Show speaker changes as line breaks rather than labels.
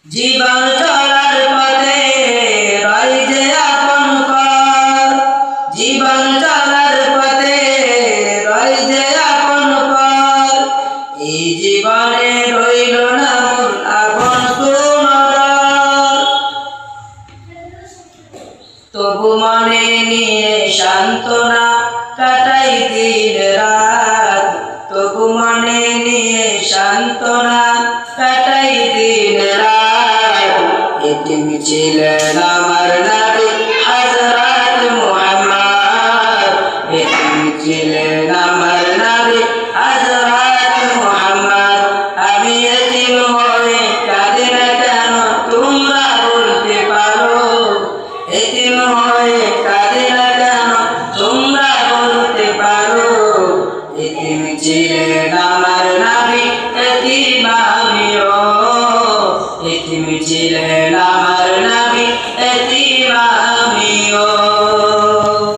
জীবন চলার পথে রয় যে আপন পর, জীবন চলার পথে রয় যে আপন পর, এই জীবনে রইল না মোর আপন কোন ডর। তবু মনে নিয়ে সান্ত্বনা কাটাই দিন রাত, তবু মনে নিয়ে সান্ত্বনা কাটাই দিন রাত। এতিম ছিলেন আমার নবী হযরত মুহাম্মদ, এতিম ছিলেন আমার নবী হযরত মুহাম্মদ। আমি এতিম হয়ে কাঁদি না কেন তোমরা বলতে পারো, এতিম হয়ে কাঁদি না কেন তোমরা বলতে পারো। এতিম ছিলেন আমার নবী, এতিম আমিও, এতিম ছিলেন আমার নবী।